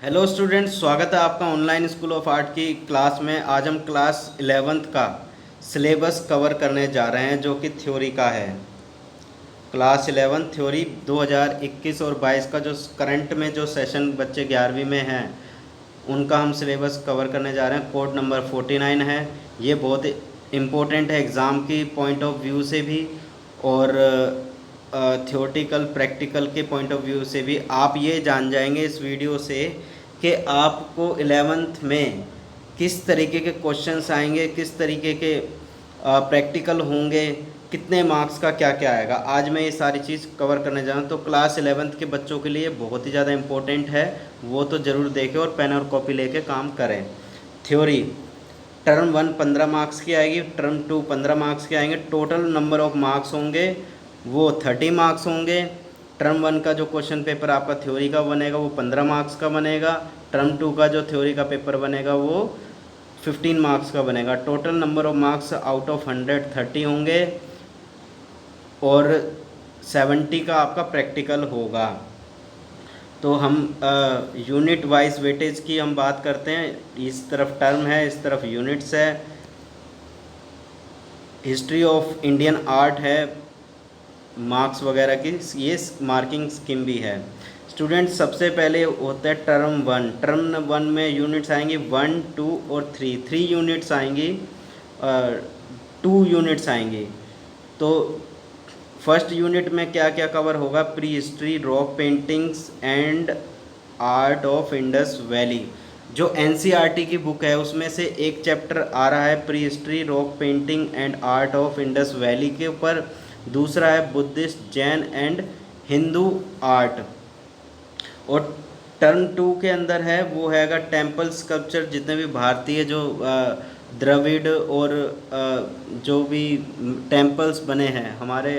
Hello students, स्वागत है आपका ऑनलाइन स्कूल ऑफ आर्ट की क्लास में। आज हम क्लास 11th का सिलेबस कवर करने जा रहे हैं जो कि थ्योरी का है। क्लास 11 थ्योरी 2021 और 22 का जो करंट में जो सेशन बच्चे 11वीं में हैं उनका हम सिलेबस कवर करने जा रहे हैं। कोड नंबर 49 है। ये बहुत इम्पोर्टेंट है एग्ज़ाम की पॉइंट ऑफ व्यू से भी और थियोरटिकल प्रैक्टिकल के पॉइंट ऑफ व्यू से भी। आप ये जान जाएंगे इस वीडियो से कि आपको 11th में किस तरीके के क्वेश्चंस आएंगे, किस तरीके के प्रैक्टिकल होंगे, कितने मार्क्स का क्या क्या आएगा। आज मैं ये सारी चीज़ कवर करने जा रहा हूँ। तो क्लास 11th के बच्चों के लिए बहुत ही ज़्यादा इम्पोर्टेंट है, वो तो ज़रूर देखें और पेन और कॉपी लेके काम करें। थ्योरी टर्म 1 15 मार्क्स की आएगी, टर्म 2 15 मार्क्स के आएंगे। टोटल नंबर ऑफ मार्क्स होंगे वो 30 मार्क्स होंगे। टर्म 1 का जो क्वेश्चन पेपर आपका थ्योरी का बनेगा वो 15 मार्क्स का बनेगा। टर्म 2 का जो थ्योरी का पेपर बनेगा वो 15 मार्क्स का बनेगा। Total number of marks out of 100 30 होंगे और 70 का आपका प्रैक्टिकल होगा। तो हम यूनिट वाइज वेटेज की हम बात करते हैं। इस तरफ टर्म है, इस तरफ यूनिट्स है। हिस्ट्री ऑफ इंडियन आर्ट है, मार्क्स वगैरह की ये मार्किंग स्कीम भी है। स्टूडेंट सबसे पहले होता है टर्म 1। टर्म 1 में यूनिट्स आएंगी 1 2 और 3 यूनिट्स आएंगी, 2 यूनिट्स आएंगी। तो फर्स्ट यूनिट में क्या क्या कवर होगा? Pre history, rock paintings and art of Indus valley. जो एनसीईआरटी की बुक है उसमें से एक चैप्टर आ रहा है pre history, rock painting and art of Indus valley के ऊपर। दूसरा है Buddhist, Jain and Hindu art. और टर्म 2 के अंदर है वो हैगा टेम्पल स्कल्पचर, जितने भी भारतीय जो द्रविड़ और जो भी टेम्पल्स बने हैं हमारे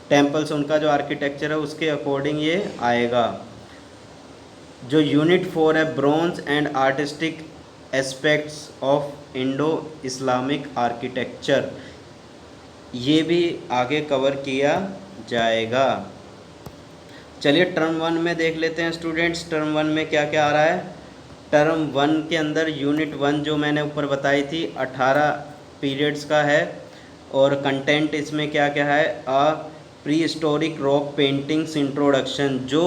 टेम्पल्स, उनका जो आर्किटेक्चर है उसके अकॉर्डिंग ये आएगा। जो यूनिट 4 है bronze and artistic aspects of Indo Islamic architecture, ये भी आगे कवर किया जाएगा। चलिए टर्म 1 में देख लेते हैं स्टूडेंट्स, टर्म 1 में क्या क्या आ रहा है। टर्म 1 के अंदर यूनिट 1 जो मैंने ऊपर बताई थी 18 पीरियड्स का है और कंटेंट इसमें क्या क्या है? Pre historic rock paintings introduction. जो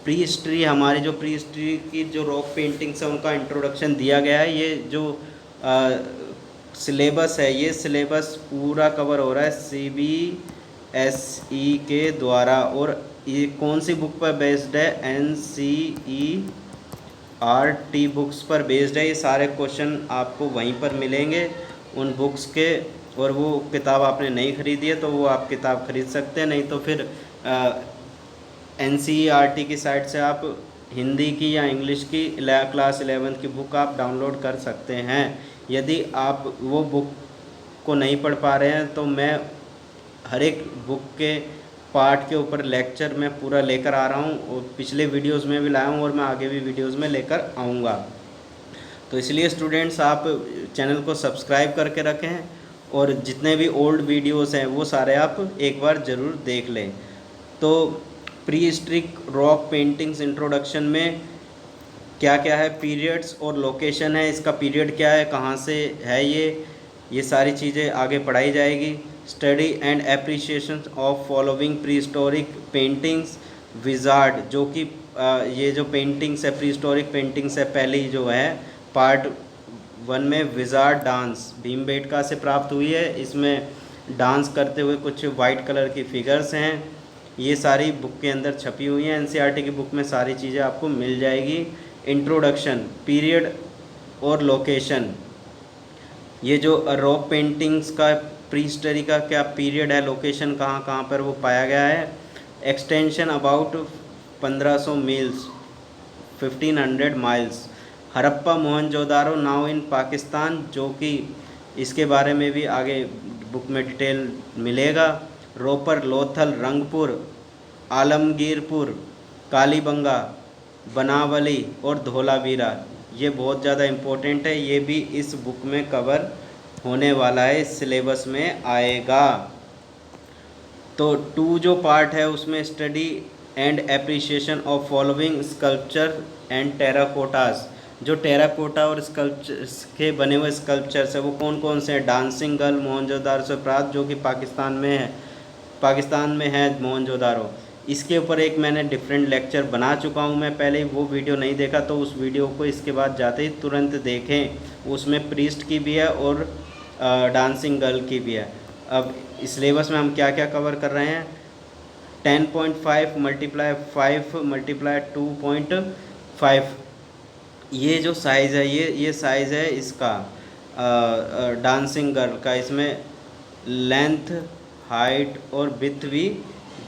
प्री हिस्ट्री हमारी जो प्री हिस्ट्री की जो रॉक पेंटिंग्स है उनका इंट्रोडक्शन दिया गया है। ये जो सिलेबस है ये सिलेबस पूरा कवर हो रहा है CBSE के द्वारा। और ये कौन सी बुक पर बेस्ड है? NCERT बुक्स पर बेस्ड है। ये सारे क्वेश्चन आपको वहीं पर मिलेंगे उन बुक्स के। और वो किताब आपने नहीं खरीदी है तो वो आप किताब खरीद सकते हैं, नहीं तो फिर NCERT की साइट से आप हिंदी की या इंग्लिश की क्लास 11th की बुक आप डाउनलोड कर सकते हैं। यदि आप वो बुक को नहीं पढ़ पा रहे हैं तो मैं हर एक बुक के पार्ट के ऊपर लेक्चर में पूरा लेकर आ रहा हूँ और पिछले वीडियोस में भी लाया हूँ और मैं आगे भी वीडियोस में लेकर आऊँगा। तो इसलिए स्टूडेंट्स आप चैनल को सब्सक्राइब करके रखें और जितने भी ओल्ड वीडियोस हैं वो सारे आप एक बार ज़रूर देख लें। तो pre historic rock paintings introduction में क्या क्या है? पीरियड्स और लोकेशन है, इसका पीरियड क्या है, कहाँ से है ये सारी चीज़ें आगे पढ़ाई जाएगी। Study and appreciation of following pre historic paintings. Wizard, जो कि ये जो पेंटिंग्स है प्री हिस्टोरिक पेंटिंग्स है, पहली जो है पार्ट 1 में विजार्ड डांस भीमबेटका से प्राप्त हुई है। इसमें डांस करते हुए कुछ वाइट कलर की फिगर्स हैं। ये सारी बुक के अंदर छपी हुई हैं। NCERT की बुक में सारी चीज़ें आपको मिल जाएगी। इंट्रोडक्शन, पीरियड और लोकेशन। ये जो रॉक पेंटिंग्स का प्री हिस्टरी का क्या पीरियड है, लोकेशन कहाँ कहाँ पर वो पाया गया है। Extension about 1500 meals 1500 miles. Harappa Mohenjodaro now in Pakistan, जो कि इसके बारे में भी आगे बुक में डिटेल मिलेगा। रोपर, लोथल, रंगपुर, आलमगीरपुर, कालीबंगा, बनावली और धोलावीरा, ये बहुत ज़्यादा इम्पोर्टेंट है। ये भी इस बुक में कवर होने वाला है, इस सिलेबस में आएगा। तो 2 जो पार्ट है उसमें study and appreciation of following sculpture and terracottas, जो टेराकोटा और स्कल्पचर्स के बने हुए स्कल्पचर्स है वो कौन कौन से हैं? डांसिंग गर्ल मोहनजोदारो से प्राप्त, जो कि पाकिस्तान में है, पाकिस्तान में है मोहनजोदारो। इसके ऊपर एक मैंने डिफरेंट लेक्चर बना चुका हूँ मैं पहले, वो वीडियो नहीं देखा तो उस वीडियो को इसके बाद जाते ही तुरंत देखें। उसमें प्रीस्ट की भी है और डांसिंग गर्ल की भी है। अब इस सिलेबस में हम क्या क्या कवर कर रहे हैं? 10.5 मल्टीप्लाई 5 मल्टीप्लाई 2.5, ये जो साइज़ है ये साइज़ है इसका डांसिंग गर्ल का। इसमें लेंथ, हाइट और विड्थ भी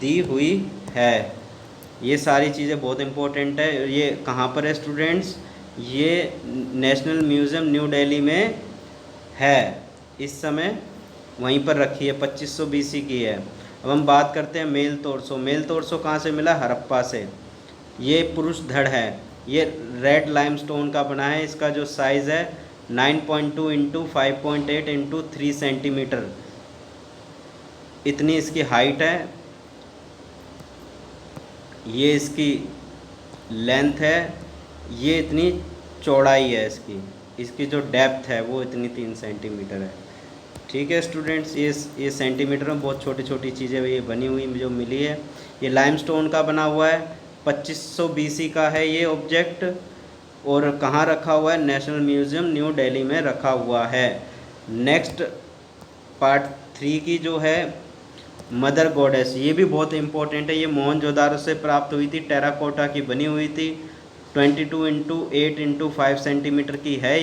दी हुई है। ये सारी चीज़ें बहुत इम्पोर्टेंट है। ये कहाँ पर है स्टूडेंट्स? ये नेशनल म्यूज़ियम न्यू दिल्ली में है, इस समय वहीं पर रखी है, 2500 BC की है। अब हम बात करते हैं मेल तोरसो। मेल तोरसो कहाँ से मिला? हड़प्पा से। ये पुरुष धड़ है, ये रेड लाइमस्टोन का बना है। इसका जो साइज़ है 9.2 इंटू 5.8 इंटू 3 सेंटीमीटर, इतनी इसकी हाइट है। ये इसकी लेंथ है, ये इतनी चौड़ाई है इसकी। इसकी जो डेप्थ है वो इतनी 3 सेंटीमीटर है। ठीक है स्टूडेंट्स, ये सेंटीमीटर में बहुत छोटी छोटी चीज़ें ये बनी हुई जो मिली है। ये लाइमस्टोन का बना हुआ है, 2500 BC का है ये ऑब्जेक्ट। और कहाँ रखा हुआ है? नेशनल म्यूज़ियम न्यू दिल्ली में रखा हुआ है। नेक्स्ट पार्ट 3 की जो है मदर गॉडेस, ये भी बहुत इंपॉर्टेंट है। ये मोहनजोदारो से प्राप्त हुई थी, टेराकोटा की बनी हुई थी, 22 इंटू 8 इंटू 5 सेंटीमीटर की है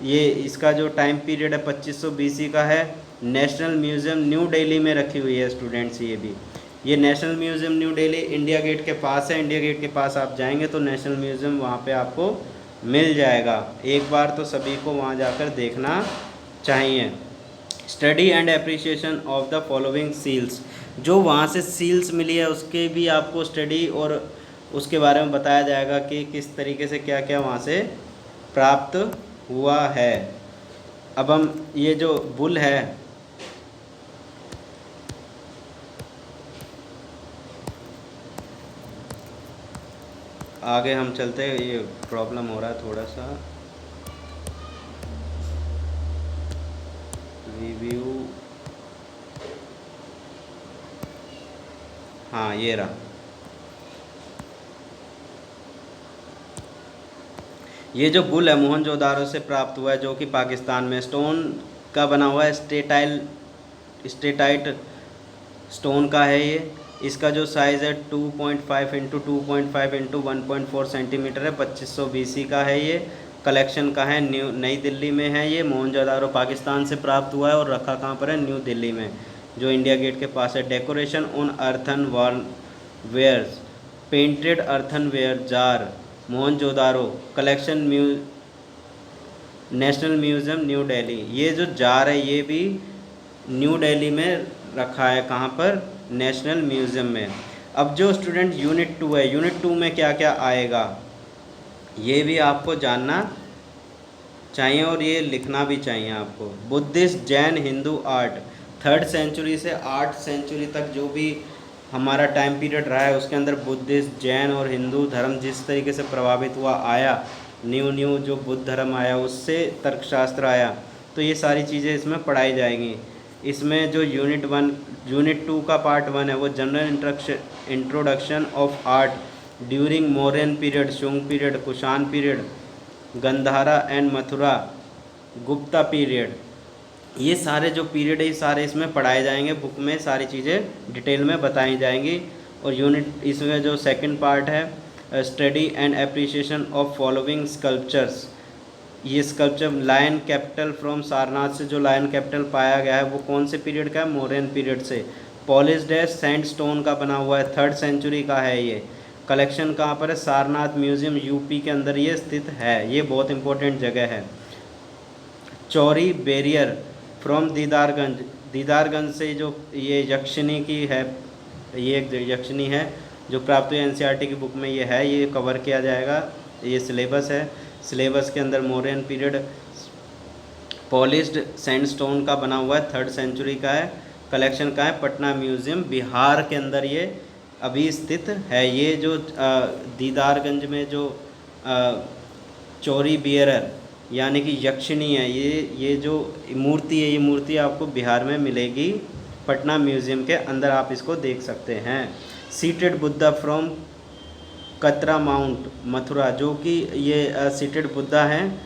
ये इसका जो टाइम पीरियड है 2500 BC का है। नेशनल म्यूज़ियम न्यू दिल्ली में रखी हुई है स्टूडेंट्स। ये national museum new Delhi India gate के पास है। इंडिया गेट के पास आप जाएंगे तो नेशनल म्यूज़ियम वहाँ पे आपको मिल जाएगा। एक बार तो सभी को वहाँ जाकर देखना चाहिए। Study and appreciation of the following seals, जो वहाँ से सील्स मिली है उसके भी आपको स्टडी और उसके बारे में बताया जाएगा कि किस तरीके से क्या क्या वहाँ से प्राप्त हुआ है। अब हम ये जो बुल है, आगे हम चलते हैं, ये प्रॉब्लम हो रहा है थोड़ा सा। रिव्यू, हाँ ये रहा। ये जो बुल है मोहनजोदारो से प्राप्त हुआ है, जो कि पाकिस्तान में स्टोन का बना हुआ है, स्टेटाइट स्टोन का है ये। इसका जो साइज़ है 2.5 इंटू 2.5 इंटू 1.4 सेंटीमीटर है, 2500 BC का है ये। कलेक्शन का है, नई दिल्ली में है ये। मोहनजोदारो पाकिस्तान से प्राप्त हुआ है और रखा कहाँ पर है? न्यू दिल्ली में, जो इंडिया गेट के पास है। Decoration on earthen wares, painted earthen ware jar, Mohenjodaro collection national museum new Delhi. ये जो जार है ये भी न्यू दिल्ली में रखा है, कहाँ पर? नेशनल म्यूज़ियम में। अब जो स्टूडेंट यूनिट 2 है, यूनिट 2 में क्या क्या आएगा ये भी आपको जानना चाहिए और ये लिखना भी चाहिए आपको। Buddhist, Jain, Hindu art, 3rd century से 8th सेंचुरी तक जो भी हमारा टाइम पीरियड रहा है उसके अंदर बुद्धिस्ट, जैन और हिंदू धर्म जिस तरीके से प्रभावित हुआ आया, न्यू जो बुद्ध धर्म आया उससे तर्कशास्त्र आया, तो ये सारी चीज़ें इसमें पढ़ाई जाएंगी। इसमें जो यूनिट 2 का पार्ट 1 है वो general introduction of art during Mauryan period, Shunga period, Kushan period, Gandhara and Mathura, Gupta period. ये सारे जो पीरियड है ये सारे इसमें पढ़ाए जाएंगे, बुक में सारी चीज़ें डिटेल में बताई जाएंगी। और यूनिट इसमें जो सेकंड पार्ट है study and appreciation of following sculptures, ये sculpture lion capital from Sarnath से जो लायन कैपिटल पाया गया है वो कौन से पीरियड का है? मौर्यन पीरियड से। पॉलिश्ड है, सैंडस्टोन का बना हुआ है, 3rd सेंचुरी का है ये। कलेक्शन कहाँ पर है? सारनाथ म्यूज़ियम यूपी के अंदर ये स्थित है, ये बहुत इंपॉर्टेंट जगह है। चौरी बैरियर फ्रॉम दीदारगंज से जो ये यक्षिणी की है, ये एक यक्षिणी है जो प्राप्त हुई NCERT की बुक में ये है, ये कवर किया जाएगा। ये सिलेबस है, सिलेबस के अंदर मौर्यन पीरियड, पॉलिश्ड सैंडस्टोन का बना हुआ है, 3rd सेंचुरी का है। कलेक्शन का है पटना म्यूज़ियम, बिहार के अंदर ये अभी स्थित है। ये जो दीदारगंज में जो चोरी बियरर यानी कि यक्षिणी है, ये जो मूर्ति है, ये मूर्ति आपको बिहार में मिलेगी, पटना म्यूज़ियम के अंदर आप इसको देख सकते हैं। सीटेड बुद्धा फ्रॉम कतरा माउंट मथुरा, जो कि ये सीटेड बुद्धा हैं,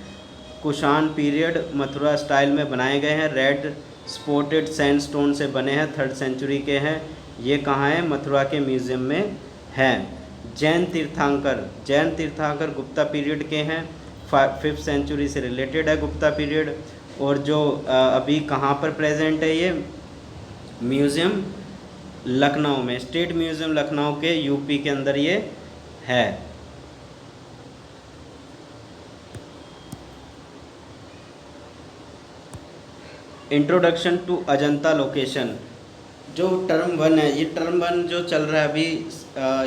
कुषाण पीरियड मथुरा स्टाइल में बनाए गए हैं। रेड स्पॉटेड सैंडस्टोन से बने हैं, 3rd सेंचुरी के हैं। ये कहाँ है? मथुरा के म्यूज़ियम में हैं। जैन तीर्थंकर गुप्ता पीरियड के हैं, 5th सेंचुरी से रिलेटेड है गुप्ता पीरियड। और जो अभी कहाँ पर प्रेजेंट है ये म्यूज़ियम? लखनऊ में, स्टेट म्यूज़ियम लखनऊ के यूपी के अंदर ये है। इंट्रोडक्शन टू अजंता लोकेशन, जो टर्म 1 है, ये टर्म 1 जो चल रहा है अभी,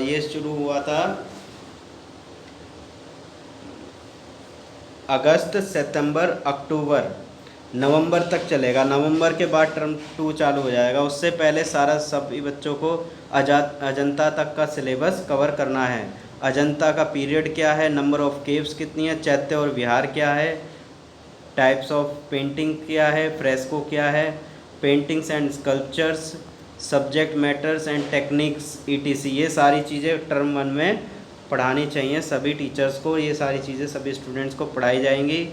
ये शुरू हुआ था अगस्त, सितंबर, अक्टूबर, नवंबर तक चलेगा। नवंबर के बाद टर्म 2 चालू हो जाएगा। उससे पहले सभी बच्चों को अजंता तक का सिलेबस कवर करना है। अजंता का पीरियड क्या है, नंबर ऑफ केव्स कितनी है, चैत्य और विहार क्या है, टाइप्स ऑफ पेंटिंग क्या है, फ्रेस्को क्या है, paintings and sculptures, subject matters and techniques ETC, ये सारी चीज़ें टर्म 1 में पढ़ानी चाहिए सभी टीचर्स को। ये सारी चीज़ें सभी स्टूडेंट्स को पढ़ाई जाएंगी।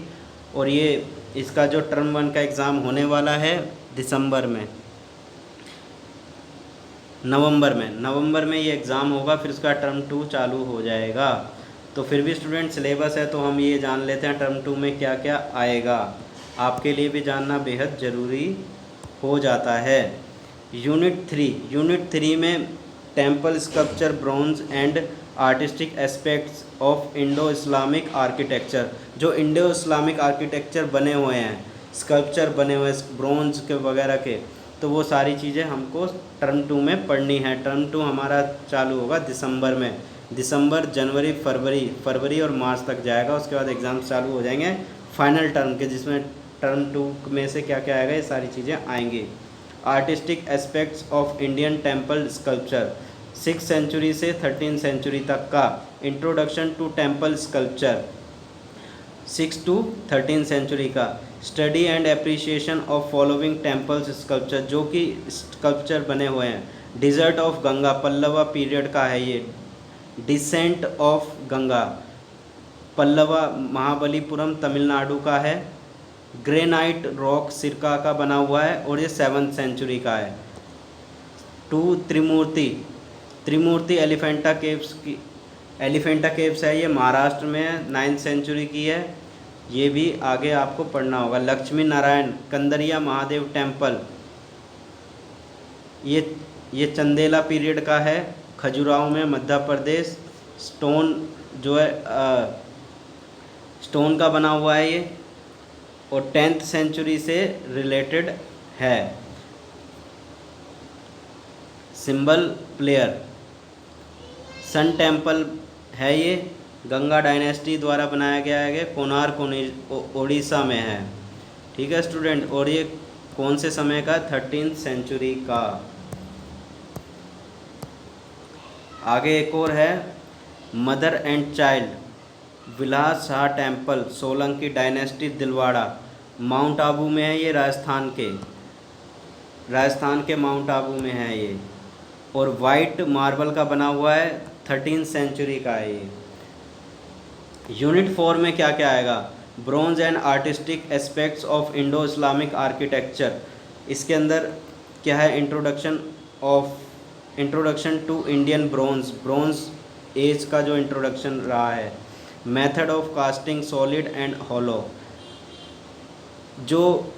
और ये इसका जो टर्म 1 का एग्ज़ाम होने वाला है दिसंबर में, नवंबर में ये एग्ज़ाम होगा, फिर उसका टर्म 2 चालू हो जाएगा। तो फिर भी स्टूडेंट सिलेबस है तो हम ये जान लेते हैं टर्म 2 में क्या क्या आएगा, आपके लिए भी जानना बेहद ज़रूरी हो जाता है। यूनिट 3 में temple sculpture, bronze and artistic aspects of Indo Islamic architecture, जो इंडो इस्लामिक आर्किटेक्चर बने हुए हैं, स्कल्पचर बने हुए ब्रॉन्ज के वगैरह के, तो वो सारी चीज़ें हमको टर्म 2 में पढ़नी है। टर्म 2 हमारा चालू होगा दिसंबर में, दिसंबर, जनवरी, फरवरी और मार्च तक जाएगा। उसके बाद एग्ज़ाम्स चालू हो जाएंगे फाइनल टर्म के, जिसमें टर्म 2 में से क्या क्या आएगा, ये सारी चीज़ें आएंगी। Artistic aspects of Indian temple sculpture, 6th century से 13th सेंचुरी तक का। Introduction to temple sculpture, 6 to 13 century का। Study and appreciation of following temples sculpture, जो कि स्कल्पचर बने हुए हैं। Descent of Ganga, Pallava period का है ये। डिसेंट ऑफ गंगा, पल्लवा, महाबलीपुरम, तमिलनाडु का है। ग्रेनाइट रॉक सिरका का बना हुआ है और ये 7th सेंचुरी का है। 2 त्रिमूर्ति एलिफेंटा केव्स है, ये महाराष्ट्र में है, 9th सेंचुरी की है। ये भी आगे आपको पढ़ना होगा। लक्ष्मी नारायण कंदरिया महादेव टेम्पल, ये चंदेला पीरियड का है, खजुराहो में, मध्य प्रदेश। स्टोन जो है स्टोन का बना हुआ है ये, और 10th सेंचुरी से रिलेटेड है। सिंबल प्लेयर, सन टेम्पल है, ये गंगा डायनेस्टी द्वारा बनाया गया है, कोणार्क उड़ीसा में है। ठीक है स्टूडेंट, और ये कौन से समय का? 13th सेंचुरी का। आगे एक और है, mother and child Vilas Shah temple, Solanki dynasty, Dilwara, mount Abu में है ये, राजस्थान के माउंट आबू में है ये। और वाइट मार्बल का बना हुआ है, 13th सेंचुरी का है ये। यूनिट 4 में क्या क्या आएगा? Bronze and artistic aspects of Indo Islamic architecture, इसके अंदर क्या है? Introduction to Indian bronze age का जो इंट्रोडक्शन रहा है। Method of casting solid and hollow, जो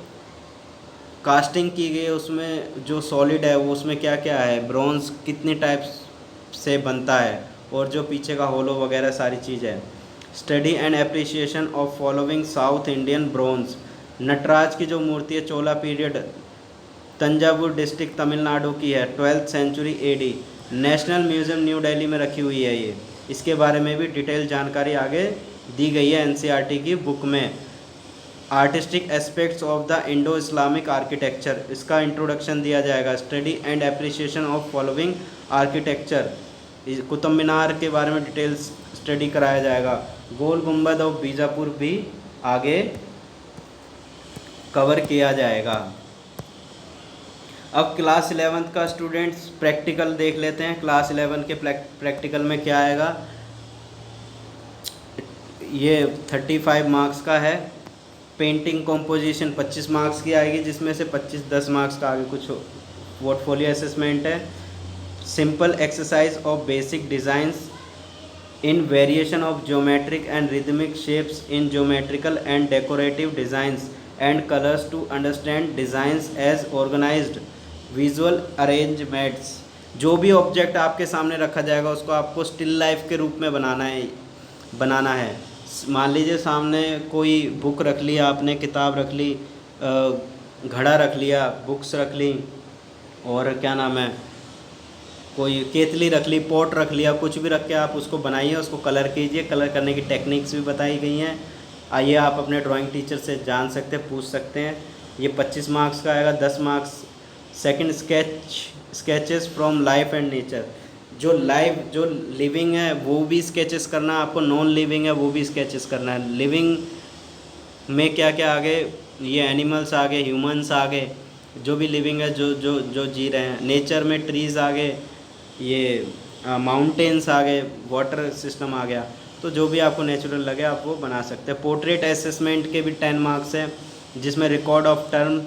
कास्टिंग की गई उसमें जो सॉलिड है वो उसमें क्या क्या है, ब्रॉन्ज कितने टाइप्स से बनता है, और जो पीछे का हॉलो वगैरह सारी चीज़ है। Study and appreciation of following South Indian bronze, Nataraja की जो मूर्ति है, चोला पीरियड, तंजावुर डिस्ट्रिक्ट तमिलनाडु की है, 12th century AD। National museum new Delhi में रखी हुई है ये। इसके बारे में भी डिटेल जानकारी आगे दी गई है NCERT की बुक में। Artistic aspects of the Indo Islamic architecture, इसका इंट्रोडक्शन दिया जाएगा। Study and appreciation of following architecture, Qutub Minar के बारे में डिटेल्स स्टडी कराया जाएगा। गोल गुंबद ऑफ बीजापुर भी आगे कवर किया जाएगा। अब क्लास 11th का स्टूडेंट्स प्रैक्टिकल देख लेते हैं। क्लास 11 के प्रैक्टिकल में क्या आएगा, ये 35 मार्क्स का है। पेंटिंग कॉम्पोजिशन 25 मार्क्स की आएगी, जिसमें से 10 मार्क्स का आगे कुछ पोर्टफोलियो असेसमेंट है। Simple exercise of basic designs in variation of geometric and rhythmic shapes in geometrical and decorative designs and colours to understand designs as organised visual arrangements. जो भी ऑब्जेक्ट आपके सामने रखा जाएगा उसको आपको स्टिल लाइफ के रूप में बनाना है। मान लीजिए सामने कोई बुक रख ली आपने, किताब रख ली, घड़ा रख लिया, बुक्स रख ली, और क्या नाम है, कोई केतली रख ली, पॉट रख लिया, कुछ भी रख के आप उसको बनाइए, उसको कलर कीजिए। कलर करने की टेक्निक्स भी बताई गई हैं। आइए आप अपने ड्राइंग टीचर से जान सकते हैं, पूछ सकते हैं। ये 25 मार्क्स का आएगा। 10 marks second sketches from life and nature. जो लिविंग है वो भी स्केचेस करना है आपको, नॉन लिविंग है वो भी स्केचेस करना है। लिविंग में क्या क्या आ गए, ये एनिमल्स आ गए, ह्यूमंस आ गए, जो भी लिविंग है, जो जो जो जी रहे हैं। नेचर में ट्रीज़ आ गए, ये माउंटेन्स आ गए, वाटर सिस्टम आ गया। तो जो भी आपको नेचुरल लगे आप वो बना सकते हैं। पोर्ट्रेट असेसमेंट के भी 10 मार्क्स हैं, जिसमें रिकॉर्ड ऑफ टर्म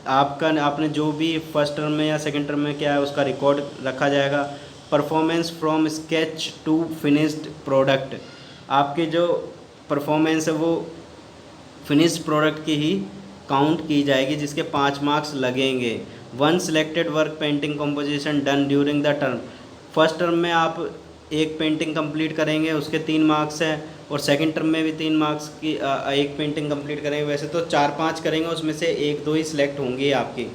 आपने जो भी फर्स्ट टर्म में या सेकंड टर्म में क्या है उसका रिकॉर्ड रखा जाएगा। Performance from sketch to finished product, आपकी जो परफॉर्मेंस है वो फिनिश्ड प्रोडक्ट की ही काउंट की जाएगी, जिसके 5 मार्क्स लगेंगे। One selected work painting composition done during the term. First term में आप एक पेंटिंग कंप्लीट करेंगे, उसके 3 मार्क्स हैं, और सेकंड टर्म में भी 3 मार्क्स की एक पेंटिंग कंप्लीट करेंगे। वैसे तो 4-5 करेंगे, उसमें से 1-2 ही सिलेक्ट होंगी आपकी।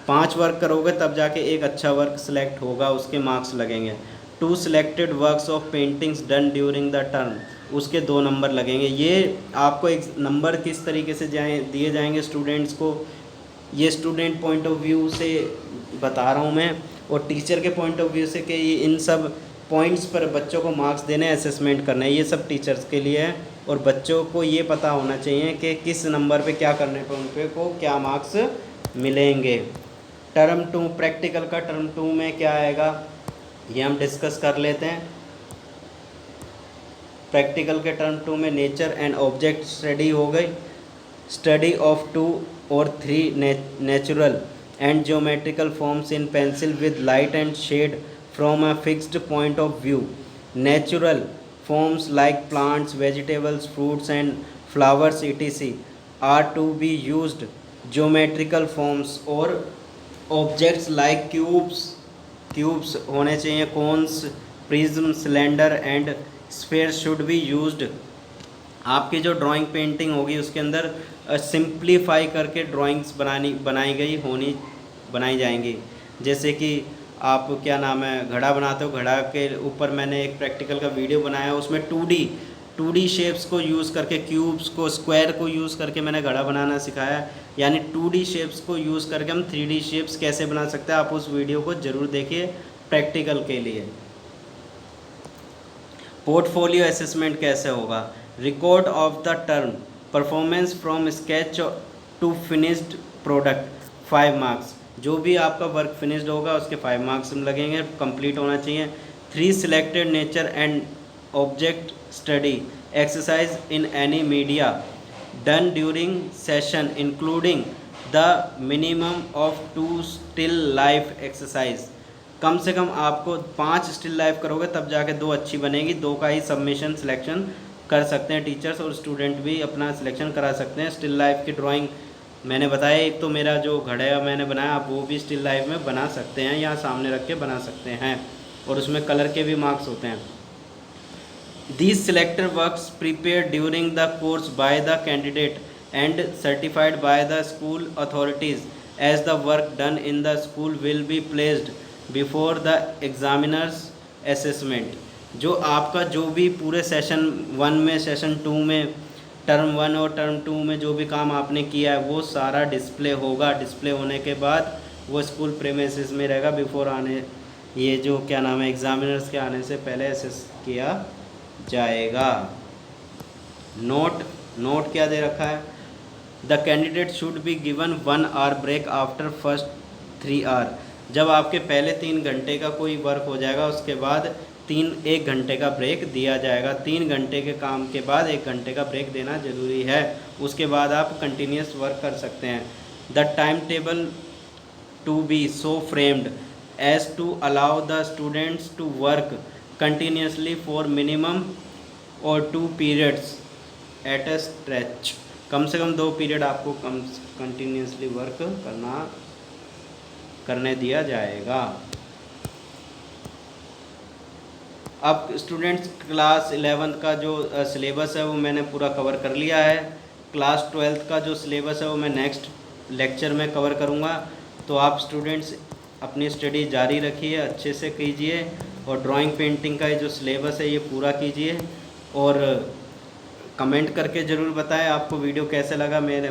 5 वर्क करोगे तब जाके एक अच्छा वर्क सिलेक्ट होगा, उसके मार्क्स लगेंगे। 2 selected works of paintings done during the term, उसके 2 नंबर लगेंगे। ये आपको एक नंबर किस तरीके से दिए जाएंगे स्टूडेंट्स को, ये स्टूडेंट पॉइंट ऑफ व्यू से बता रहा हूँ मैं, और टीचर के पॉइंट ऑफ व्यू से कि इन सब पॉइंट्स पर बच्चों को मार्क्स देने, असेसमेंट करना है, ये सब टीचर्स के लिए है। और बच्चों को ये पता होना चाहिए कि किस नंबर पे क्या करने पर उनके को क्या मार्क्स मिलेंगे। टर्म 2 प्रैक्टिकल का टर्म 2 में क्या आएगा ये हम डिस्कस कर लेते हैं। प्रैक्टिकल के टर्म 2 में नेचर एंड ऑब्जेक्ट स्टडी हो गई। Study of 2 or 3 natural and geometrical forms in pencil with light and shade from a fixed point of view. Natural forms like plants, vegetables, fruits and flowers etc. are to be used. Geometrical forms or objects like cubes होने चाहिए, cones, prism, cylinder and sphere should be used. आपकी जो drawing painting होगी उसके अंदर simplify करके drawings बनाई जाएंगी। जैसे कि आप क्या नाम है घड़ा बनाते हो, घड़ा के ऊपर मैंने एक प्रैक्टिकल का वीडियो बनाया, उसमें 2D शेप्स को यूज़ करके, क्यूब्स को, स्क्वायर को यूज़ करके मैंने घड़ा बनाना सिखाया। यानी 2D शेप्स को यूज़ करके हम 3D शेप्स कैसे बना सकते हैं, आप उस वीडियो को ज़रूर देखिए प्रैक्टिकल के लिए। पोर्टफोलियो असेसमेंट कैसे होगा, record of the term, performance from sketch to finished product 5 marks. जो भी आपका वर्क फिनिश्ड होगा उसके 5 मार्क्स लगेंगे, कंप्लीट होना चाहिए। 3 selected nature and object study exercise in any media done during session including the minimum of 2 still life exercise. कम से कम आपको 5 स्टिल लाइफ करोगे तब जाके 2 अच्छी बनेगी। 2 का ही सबमिशन सिलेक्शन कर सकते हैं टीचर्स, और स्टूडेंट भी अपना सिलेक्शन करा सकते हैं। स्टिल लाइफ की ड्राइंग मैंने बताया, एक तो मेरा जो घड़ा मैंने बनाया आप वो भी स्टिल लाइफ में बना सकते हैं, यहाँ सामने रख के बना सकते हैं, और उसमें कलर के भी मार्क्स होते हैं। These selected works prepared during the course by the candidate and certified by the school authorities as the work done in the school will be placed before the examiner's assessment. जो आपका जो भी पूरे session 1 में, session 2 में, term 1 और term 2 में जो भी काम आपने किया है वो सारा डिस्प्ले होगा। डिस्प्ले होने के बाद वो स्कूल प्रेमिसेस में रहेगा, बिफोर आने ये जो क्या नाम है एग्जामिनर्स के आने से पहले असेस किया जाएगा। नोट क्या दे रखा है, the candidate should be given 1 hour break after first 3 hour. जब आपके पहले 3 घंटे का कोई वर्क हो जाएगा उसके बाद 1 घंटे का ब्रेक दिया जाएगा। 3 घंटे के काम के बाद 1 घंटे का ब्रेक देना ज़रूरी है, उसके बाद आप कंटिन्यूस वर्क कर सकते हैं। The time table to be so framed as to allow the students to work continuously for minimum और 2 पीरियड्स एट ए स्ट्रेच। कम से कम 2 पीरियड आपको कंटिन्यूसली वर्क करने दिया जाएगा। अब स्टूडेंट्स क्लास 11th का जो सिलेबस है वो मैंने पूरा कवर कर लिया है। क्लास 12th का जो सिलेबस है वो मैं नेक्स्ट लेक्चर में कवर करूँगा। तो आप स्टूडेंट्स अपनी स्टडी जारी रखिए, अच्छे से कीजिए और ड्राइंग पेंटिंग का जो सिलेबस है ये पूरा कीजिए और कमेंट करके ज़रूर बताएं आपको वीडियो कैसे लगा। मेरे